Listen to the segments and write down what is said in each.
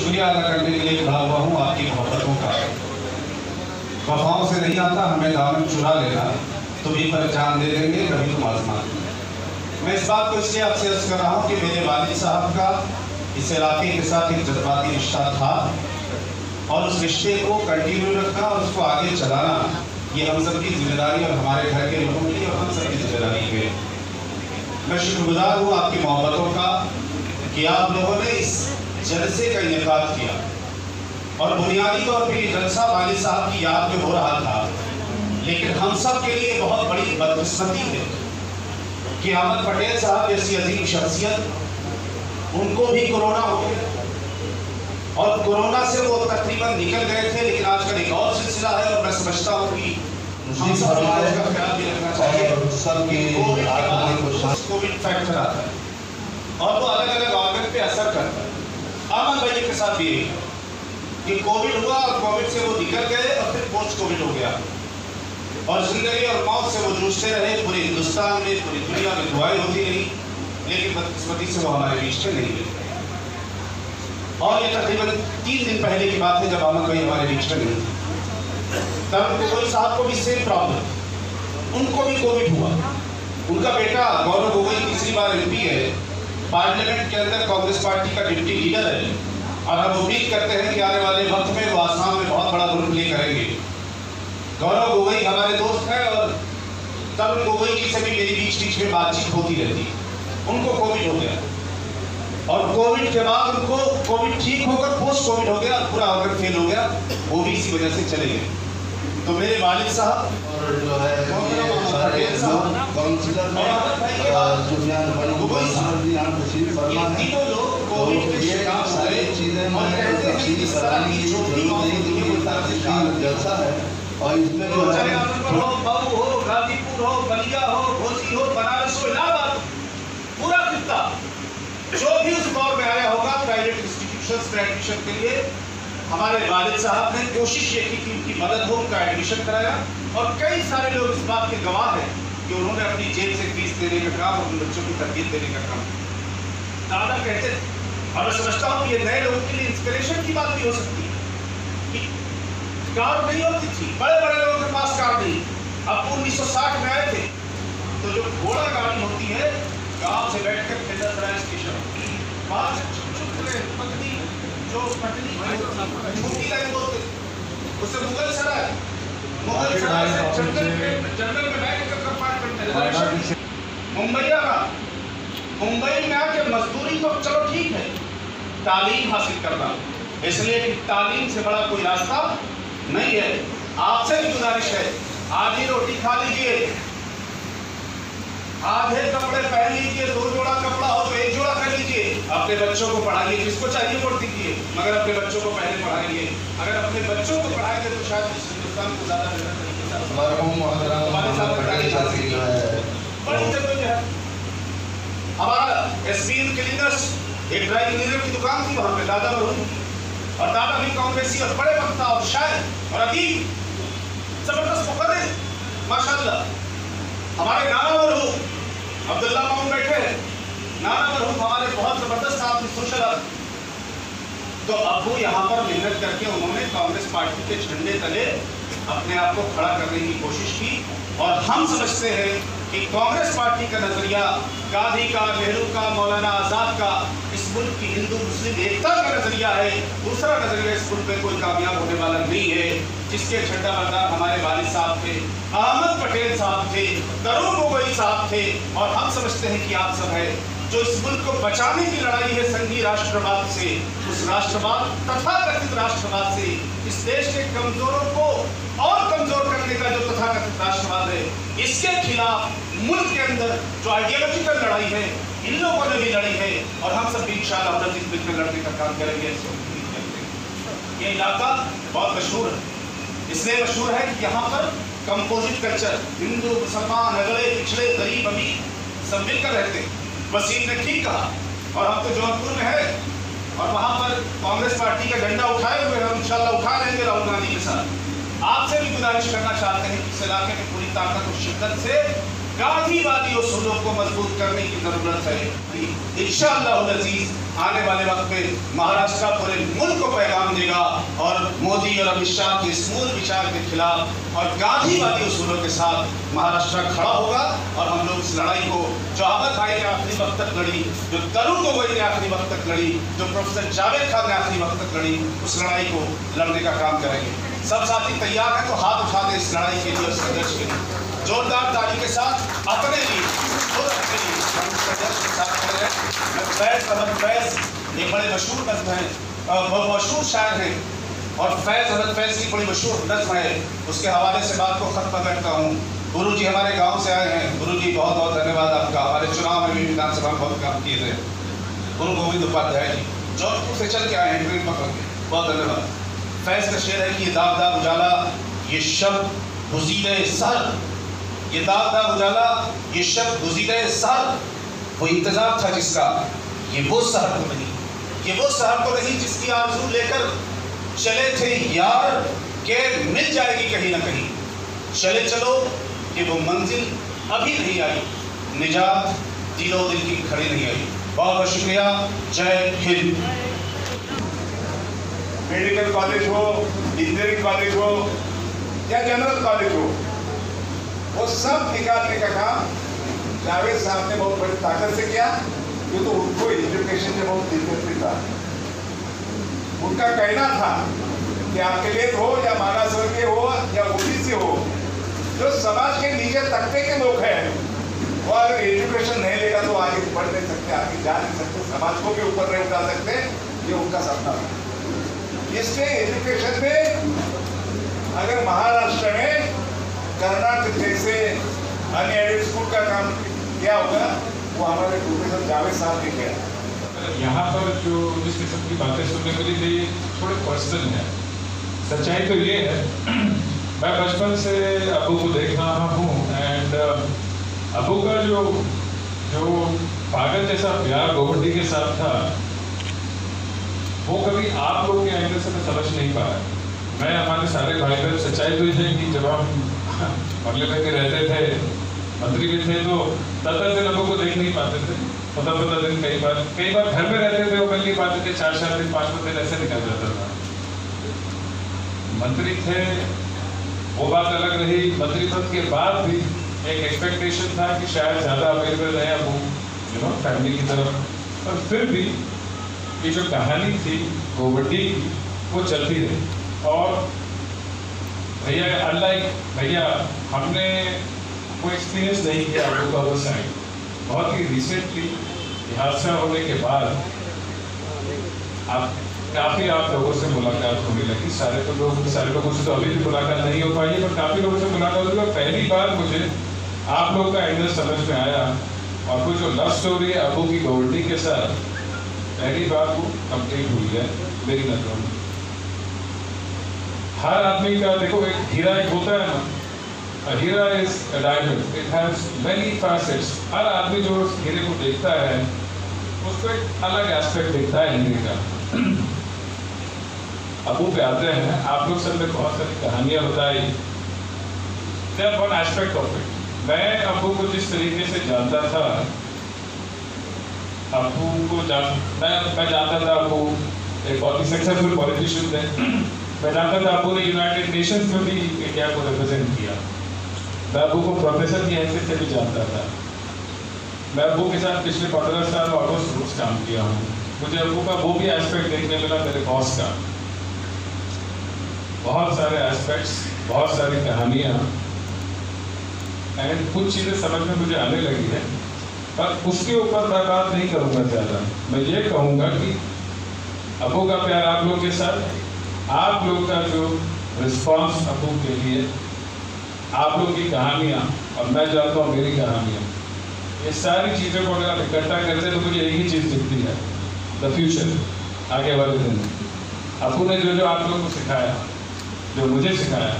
शुक्रिया अदा करने के लिए खड़ा हुआ हूँ आपकी मोहब्बतों का। वफाओं से नहीं आता हमें दामन चुरा लेना, तुम्हीं पर जान दे देंगे कभी तुम आजमा। मैं इस बात को इसलिए आपसे अर्ज कर रहा हूँ कि मेरे वालिद साहब का इस इलाके के साथ एक जज्बाती रिश्ता था और उस रिश्ते को कंटिन्यू रखना और उसको आगे चलाना ये हम सब की जिम्मेदारी और हमारे घर के लोगों की और हम सब की जिम्मेदारी है। मैं शुक्रगुजार हूँ आपकी मोहब्बतों का कि आप लोगों ने इस जलसे का इनेकाद किया और बुनियादी तौर पर ये जलसा वालिद साहब की याद में हो रहा था, लेकिन हम सब के लिए बहुत बड़ी बदकिस्मती है कि अहमद पटेल साहब जैसी अजीम शख्सियत उनको भी कोरोना हो गया और कोरोना से वो तकरीबन निकल गए थे, लेकिन आजकल एक और सिलसिला है और मैं समझता हूँ कि हम सब का ख्याल भी रखना चाहिए। कोविड फैक्टर आता है और वो अलग अलग ऑर्गन पे असर करता है। अहमद भाई के साथ भी कि कोविड हुआ और कोविड से वो निकल गए और फिर पोस्ट कोविड हो गया और जिंदगी और मौत से वो जूझते रहे। पूरे हिंदुस्तान में, पूरी दुनिया में दुआएं होती रही, लेकिन बदकिस्मती से वो हमारे बीच में नहीं मिले। और ये तकरीबन 3 दिन पहले की बात है जब अहमद भाई हमारे बीच में नहीं थे। तब गोगोई साहब को भी सेम प्रॉब्लम, उनको भी कोविड हुआ। उनका बेटा गौरव गोगोई तीसरी बार MP है, पार्लियामेंट के अंदर कांग्रेस पार्टी का डिप्टी लीडर है और हम उम्मीद करते हैं कि आने वाले वक्त में वो आसाम में बहुत बड़ा रोल प्ले करेंगे। गौरव गोगोई हमारे दोस्त हैं और तरुण गोगोई जी से भी मेरी बीच में बातचीत होती रहती है। उनको कोविड हो गया और कोविड के बाद उनको कोविड ठीक होकर पोस्ट कोविड हो गया, पूरा ऑर्गन फेल हो गया, वो भी इसी वजह से चले गए। तो मेरे वालिद साहब और जो है काउंसिलर में जुबियान बनी यहाँ तशरीफ फरमा है, तो ये सारी चीज़ें मैं तफसील कराने की जरूरत नहीं थी, ये तफसील जलसा है और इसमें जो है मऊ हो, गाजीपुर हो, बलिया हो, घोसी हो, बनारस हो, इलाहाबाद, पूरा खित्ता जो भी उस दौर में आया होगा प्राइवेट इंस्टीट्यूशंस में एडमिशन के लिए, हमारे वालिद साहब ने कोशिश ये की कि उनकी मदद हो, उनका एडमिशन कराया और कई सारे लोग इस बात के गवाह हैं कि उन्होंने अपनी जेब से फीस देने का काम और उन बच्चों की तरबियत देने का काम दादा कहते थे। और मैं समझता हूँ कि ये नए लोगों के लिए इंस्पिरेशन की बात भी हो सकती है कि कार नहीं होती थी, बड़े बड़े लोगों के पास कार नहीं। अब 1960 में आए थे तो जो घोड़ा गाड़ी होती है गाँव से बैठ कर फिल्डर स्टेशन पत्नी जो पटनी छोटी लाइन बोलते उसे मुगल सराय से जंगल में बैठ कर कंपार्टमेंट मुंबई में आके मजदूरी तो चलो ठीक है, तालीम हासिल करना, इसलिए कि तालीम से बड़ा कोई रास्ता नहीं है। आपसे भी गुजारिश है, आधी रोटी खा लीजिए, आधे कपड़े पहन लीजिए, 2 जोड़ा कपड़ा हो तो 1 जोड़ा कर लीजिए, अपने बच्चों को पढ़ाइए, जिसको चाहिए वोट दीजिए, मगर अपने बच्चों को पहले पढ़ाएंगे। अगर अपने बच्चों को पढ़ाएंगे तो शायद हिंदुस्तान को ज्यादा बेहतर तरीके से बड़ी जरूरत है। हमारा एसबीएन क्लीनर्स एक ड्राई क्लीनर की दुकान थी वहाँ पे, दादा मरहूम और दादा भी कांग्रेसी और बड़े वक्ता और शायर और अदीब जबरदस्त मुकर्रिर माशाल्लाह। हमारे नाना मरहूम अब्दुल्ला मामून बैठे हैं, नाना मरहूम हमारे बहुत जबरदस्त आदमी, सोशल आदमी। तो अबू यहाँ पर मेहनत करके उन्होंने कांग्रेस पार्टी के झंडे तले अपने आप को खड़ा करने की कोशिश की और हम समझते हैं कि कांग्रेस पार्टी का नजरिया गांधी का, नेहरू का, मौलाना आजाद का इस मुल्क की हिंदू मुस्लिम एकता का नजरिया है। दूसरा नजरिया इस मुल्क में कोई कामयाब होने वाला नहीं है, जिसके झंडा बरदार हमारे वालिद साहब थे, अहमद पटेल साहब थे, तरुण गोगोई साहब थे और हम समझते हैं कि आप सब है जो इस मुल्क को बचाने की लड़ाई है संघीय राष्ट्रवाद से, उस राष्ट्रवाद तथाकथित राष्ट्रवाद से, इस देश के कमजोरों को और कमजोर करने का जो तथाकथित राष्ट्रवाद है, इसके खिलाफ मुल्क के अंदर जो आइडियोलॉजिकल लड़ाई है इन लोगों ने भी लड़ी है और हम सब भी इंशाअल्लाह अपना मिलकर लड़ने का काम करेंगे। ये इलाका बहुत मशहूर है, इसलिए मशहूर है कि यहाँ पर कंपोजिट कल्चर, हिंदू मुसलमान अगले पिछड़े गरीब अमीर सब मिलकर रहते हैं। वसीम ने ठीक कहा और हम तो जौनपुर में है और वहाँ पर कांग्रेस पार्टी का झंडा उठाए हुए हम इंशाअल्लाह उठा लेंगे राहुल गांधी के साथ। आपसे भी गुजारिश करना चाहते हैं कि इस इलाके में पूरी ताकत और शिद्दत से गांधीवादी उसूलों को मजबूत करने की जरूरत है। इंशाअल्लाह अजीज आने वाले वक्त में महाराष्ट्र पूरे मुल्क को पैगाम देगा और मोदी और अमित शाह के इस मूल विचार के खिलाफ और गांधीवादी उसूलों के साथ महाराष्ट्र खड़ा होगा। और हम लोग इस लड़ाई को जो अहमद भाई ने आखिरी वक्त तक लड़ी, जो तरुण गोगोई ने आखिरी वक्त तक लड़ी, जो प्रोफेसर जावेद खान ने आखिरी वक्त तक लड़ी, उस लड़ाई को लड़ने का काम करेंगे। सब साथी तैयार हैं तो हाथ उठा दें इस लड़ाई के लिए और संघर्ष के लिए जोरदार ताली के साथ अपने लिए और अपने लिए संघर्ष के साथ खड़े हैं। फैज अहमद फैज एक बड़े मशहूर नज़्म हैं, मशहूर शायर हैं और फैज अहमद फैज की बड़ी मशहूर नज़्म है, उसके हवाले से बात को खत्म करता हूँ। गुरु जी हमारे गांव से आए हैं। गुरु जी बहुत बहुत धन्यवाद आपका। हमारे चुनाव में भी विधानसभा में बहुत काम किए थे। गुरु गोविंद उपाध्याय जी जौनपुर से चल के आए हैं ट्रेन पकड़ के, बहुत धन्यवाद। फैज का शेर है कि ये दाग दाग उजाला ये शब्द गुज़ीरे सर, ये दाग दाग उजाला ये शब्द गुज़ीरे सर, वो इंतजार था जिसका ये वो सहर तो नहीं, ये वो सहर तो नहीं जिसकी आरज़ू लेकर चले थे यार के मिल जाएगी कहीं ना कहीं। चले चलो कि वो मंजिल अभी नहीं आई, निजात दिलो दिल की खड़ी नहीं आई। बहुत बहुत शुक्रिया। जय हिंद। मेडिकल कॉलेज हो, इंजीनियरिंग कॉलेज हो या जनरल कॉलेज हो, वो सब निकालने का काम जावेद साहब ने बहुत बड़ी ताकत से किया। ये तो उनको एजुकेशन में बहुत दिलचस्पी था। उनका कहना था कि आपके लिए हो या मागास वर्गीय हो या ओबीसी हो, जो समाज के नीचे तबके के लोग हैं, वो अगर एजुकेशन नहीं लेगा तो आगे बढ़ नहीं सकते, आगे जा नहीं सकते, समाज को भी ऊपर नहीं उठा सकते। ये उनका सपना था। इसलिए एजुकेशन में अगर महाराष्ट्र में कर्नाटक जैसे अनएडेड स्कूल का काम किया होगा, वो हमारे प्रोफेसर जावेद साहब ने किया। यहाँ पर जो जिस किस्म की बातें सुनने मिली थी थोड़े पर्सनल है। सच्चाई तो ये है मैं बचपन से अबू को देख रहा हूँ एंड अबू का जो पागल जैसा प्यार गोवर्दी के साथ था, वो कभी आप लोग के एंगल से मैं समझ नहीं पाया। मैं हमारे सारे भाई बहन, सच्चाई तो ये है कि जब हम बंगले में रहते थे, मंत्री भी थे, तो 10 दिन अबू को देख नहीं पाते थे। 15 दिन कई बार घर में रहते थे, वो मिल नहीं पाते थे। 4 दिन 5 दिन ऐसे निकल जाता था। मंत्री थे वो बात अलग रही। मंत्री पद के बाद भी एक एक्सपेक्टेशन था कि शायद ज़्यादा अवेलेबल रहे अबू फैमिली की तरफ, पर फिर भी ये जो कहानी थी गोवर्दी की वो चलती रही। और भैया हमने वो एक्सपीरियंस नहीं किया अबू का वो साइड। बहुत ही रिसेंटली हादसा होने के बाद काफ़ी आप लोगों से मुलाकात होने लगी। सारे लोगों से तो अभी भी मुलाकात नहीं हो पाई है, पर काफ़ी लोगों से मुलाकात हुई। और पहली बार मुझे आप लोग का एंगल समझ में आया और वो जो लव स्टोरी है अबू की गोवर्दी के साथ, पहली बार वो कंप्लीट हुई है मेरी नजरों में। हर आदमी का देखो एक हीरा एक होता है ना, a Heera is a diamond, it has many facets। हर आदमी जो उस हीरे को देखता है उसको एक अलग एस्पेक्ट दिखता है हीरे का। अबू पे आते हैं, आप लोग सब ने बहुत सारी कहानियाँ बताई। That's one aspect of it। मैं अबू को जिस तरीके से जानता था, अबू को मैं जानता था अबू एक बहुत ही सक्सेसफुल पॉलिटिशियन थे। मैं जानता था अबू ने यूनाइटेड नेशंस में भी इंडिया को रिप्रेजेंट किया। मैं अबू को प्रोफेसर की हैसियत से भी जानता था। मैं अबू के साथ पिछले 15 साल ऑलमोस्ट रोज काम किया हूँ। मुझे अबू का वो भी एस्पेक्ट देखने मिला, मेरे बॉस का। बहुत सारे एस्पेक्ट्स, बहुत सारी कहानियाँ एंड कुछ चीज़ें समझ में मुझे आने लगी है, पर उसके ऊपर मैं बात नहीं करूँगा ज़्यादा। मैं ये कहूँगा कि अबू का प्यार आप लोग के साथ, आप लोग का जो रिस्पॉन्स अबू के लिए, आप लोग की कहानियाँ और मैं जानता हूँ मेरी कहानियाँ, ये सारी चीज़ों को अगर इकट्ठा करते हैं तो मुझे एक ही चीज़ दिखती है, द फ्यूचर, आगे वाले दिन। अबू ने जो आप लोग को सिखाया, जो मुझे सिखाया,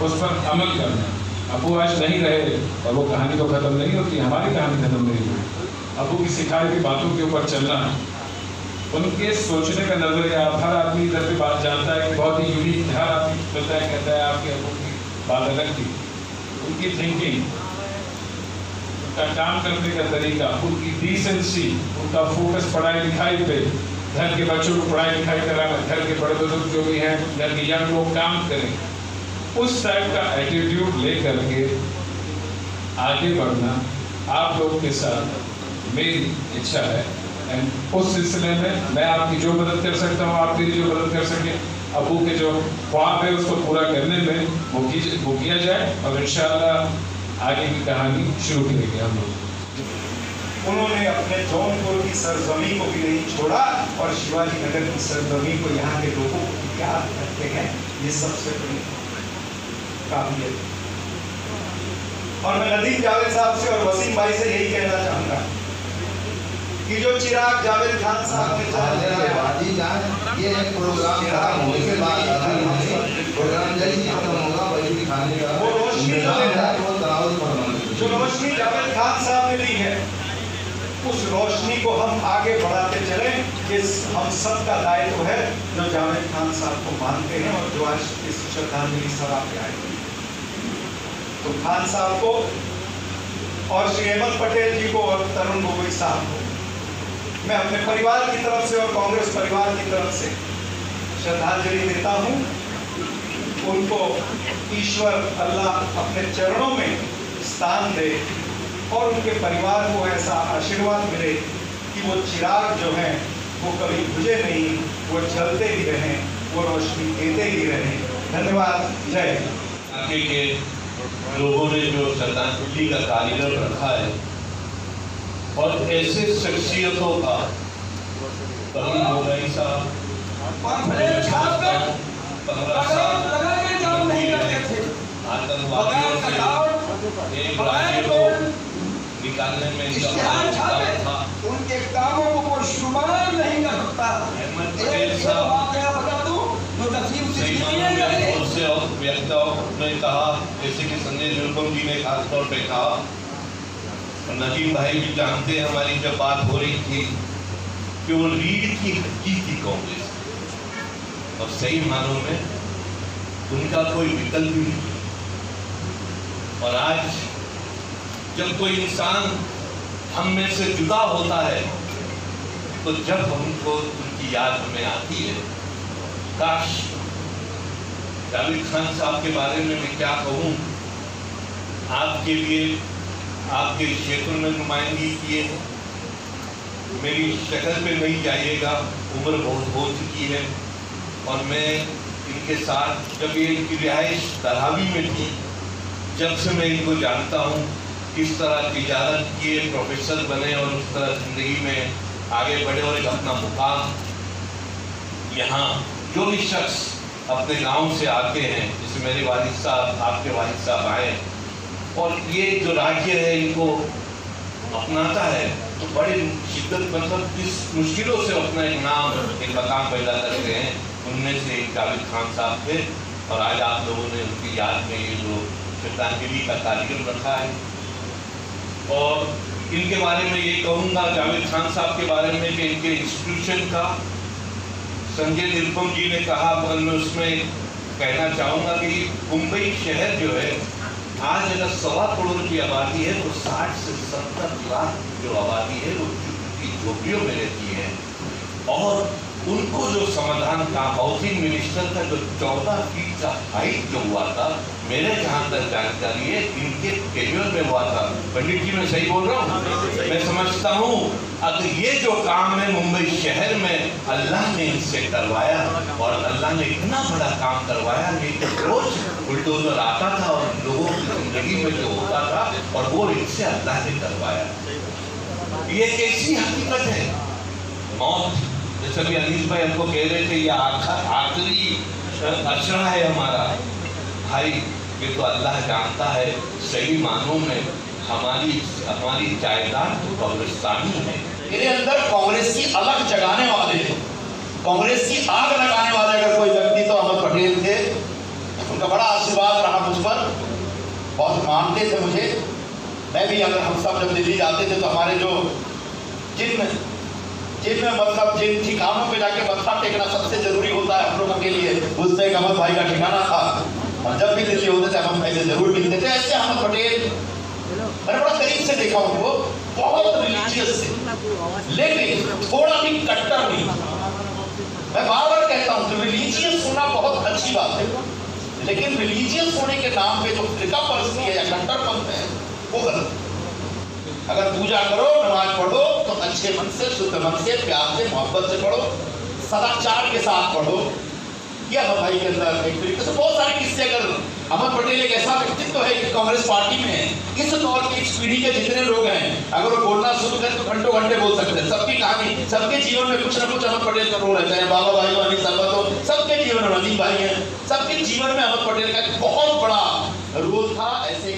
उस पर अमल करना। अबू आज नहीं रहे और वो कहानी तो ख़त्म नहीं होती, हमारी कहानी ख़त्म नहीं हुई। अबू की सिखाई हुई बातों के ऊपर चलना, उनके सोचने का नज़रिया, हर आदमी इधर पे बात जानता है कि बहुत ही यूनिक, हर आदमी बोलता है कहता है आपके अबू की बात अलग थी। उनकी थिंकिंग उनका काम करने का तरीका, उनकी डिसेंसी, उनका फोकस पढ़ाई लिखाई पे, घर के बच्चों को पढ़ाई लिखाई कराना, घर के बड़े बुजुर्ग जो भी हैं, घर के यंग लोग काम करें, उस टाइप का एटीट्यूड ले करके आगे बढ़ना आप लोगों के साथ मेरी इच्छा है। एंड उस सिलसिले में मैं आपकी जो मदद कर सकता हूँ, आप मेरी जो मदद कर सके, अबू के जो ख्वाब है उसको पूरा करने में वो किया जाए और इंशाअल्लाह आगे की कहानी शुरू करेंगे हम लोग। उन्होंने अपने जौनपुर की सरजमी को भी नहीं छोड़ा और शिवाजी नगर की सरजमी को यहाँ के लोगों को याद करते हैं, ये सबसे बड़ी काबिलियत। और मैं नदीम जावेद साहब से और वसीम भाई से यही कहना चाहूँगा कि जो चिराग जावेद खान साहब ने ये एक प्रोग्राम होने के बाद प्रोग्राम जैसे खत्म होगा वही खाने का वो रोशनी जो रोशनी जावेद खान साहब ने दी है, उस रोशनी को हम आगे बढ़ाते चले। इस हम सब का दायित्व है जो जावेद खान साहब को मानते हैं और जो आज इस श्रद्धांजलि सभा पे आए। तो खान साहब को और श्री अहमद पटेल जी को और तरुण गोगोई साहब को मैं अपने परिवार की तरफ से और कांग्रेस परिवार की तरफ से श्रद्धांजलि देता हूँ। उनको ईश्वर अल्लाह अपने चरणों में स्थान दे और उनके परिवार को ऐसा आशीर्वाद मिले कि वो चिराग जो हैं वो कभी बुझे नहीं, वो जलते ही रहें, वो रोशनी देते ही रहें। धन्यवाद। जय। आगे के लोगों ने जो श्रद्धांजलि का कार्यक्रम रखा है और ऐसे शख्सियतों का तरुण गोगोई साहब 15 साल आतंकवादियों से एक राज्य को निकालने में था। उनके कामों को कोई शुमार नहीं कर सकता। अहमद पटेल साहब से और वक्ताओं ने कहा, जैसे कि संजय निरुपम जी ने खासतौर पे कहा, नदीम भाई भी जानते हैं, हमारी जब बात हो रही थी कि वो रीढ़ की हड्डी थी कांग्रेस और सही मानों में उनका कोई विकल्प नहीं। और आज जब कोई इंसान हम में से जुदा होता है तो जब हमको उनकी याद हमें आती है, काश जावेद खान साहब के बारे में मैं क्या कहूँ। आपके लिए आपके क्षेत्र में नुमाइंदगी किए, मेरी शक्ल पे नहीं जाइएगा, उम्र बहुत हो चुकी है और मैं इनके साथ जब ये इनकी रिहाइश दरहावी में थी, जब से मैं इनको जानता हूँ, किस तरह तिजारत किए, प्रोफेसर बने और उस तरह ज़िंदगी में आगे बढ़े और एक अपना मुकाम। यहाँ जो भी शख्स अपने गांव से आते हैं, जैसे मेरे वालिद साहब, आपके वालिद साहब आए और ये जो राज्य है इनको अपनाता है तो बड़े शिद्दत, मतलब इस मुश्किलों से अपना एक नाम, एक मकाम पैदा करते हैं। उनमें से एक जावेद खान साहब थे और आज आप लोगों ने उनकी याद में ये जो श्रद्धांजलि का कार्यक्रम रखा है। और इनके बारे में ये कहूँगा, जावेद खान साहब के बारे में कि इनके इंस्टीट्यूशन का संजय निरुपम जी ने कहा, पर मैं उसमें कहना चाहूँगा कि मुंबई शहर जो है आज अगर 1.25 करोड़ की आबादी है तो 60 से 70 लाख जो आबादी है वो झोपड़ियों में रहती है। और उनको जो समाधान का हाउसिंग मिनिस्टर का जो 14 फीट का हाइट जो हुआ था, मेरे जहाँ तक जानकारी है इनके कैरियर में हुआ था। पंडित जी मैं सही बोल रहा हूँ? मैं समझता हूँ अगर ये जो काम है मुंबई शहर में अल्लाह ने इनसे करवाया और अल्लाह ने इतना बड़ा काम करवाया कि रोज बुलडोजर आता था और लोगों की जिंदगी में जो होता था और वो इनसे अल्लाह ने करवाया। ये कैसी हकीकत है। मौत, जैसे भी अनीस भाई हमको कह रहे थे, ये आखिरी अशरा है हमारा। भाई ये तो अल्लाह जानता है, सही मानों में हमारी जायदाद तो कब्रिस्तानी है। मेरे अंदर कांग्रेस की अलग जगाने वाले, कांग्रेस की आग लगाने वाले अगर कोई व्यक्ति तो अहमद पटेल थे। उनका बड़ा आशीर्वाद रहा मुझ पर, बहुत मानते थे मुझे। मैं भी, अगर हम सब जब दिल्ली जाते थे तो हमारे जो जिन ठिकानों पे जाके मत्था टेकना सबसे जरूरी होता है हम लोगों के लिए, उससे एक अहमद भाई का ठिकाना था और जब भी दिल्ली होते थे अहमद भाई से जरूर मिलते थे। ऐसे अहमद पटेल मैंने बड़ा करीब से देखा उनको, बहुत रिलीजियस थे, लेकिन थोड़ा भी कट्टर नहीं। मैं बार बार कहता हूं कि रिलीजियस होना बहुत अच्छी बात है, लेकिन रिलीजियस होने के नाम पे जो फिरका परस्ती है या कट्टरपंथ है वो गलत है। अगर पूजा करो, नमाज पढ़ो तो अच्छे मन से, शुद्ध मन से, प्यार से, मोहब्बत से पढ़ो, सदाचार के साथ पढ़ो। ये अहमद भाई के अंदर एक तरीके से बहुत सारे किस्से। अगर अहमद पटेल एक ऐसा व्यक्तित्व है कि कांग्रेस पार्टी में है, इस दौर की इस पीढ़ी के जितने लोग हैं, अगर वो बोलना शुरू करें तो घंटों घंटे बोल सकते हैं। सबकी कहानी, सबके जीवन में कुछ ना कुछ अहमद पटेल का रोल है, चाहे बाबा भाई हो, अनिल सरबत हो, सबके जीवन में, नदीम भाई हैं, सबके जीवन में अहमद पटेल का एक बहुत बड़ा रोल था। ऐसे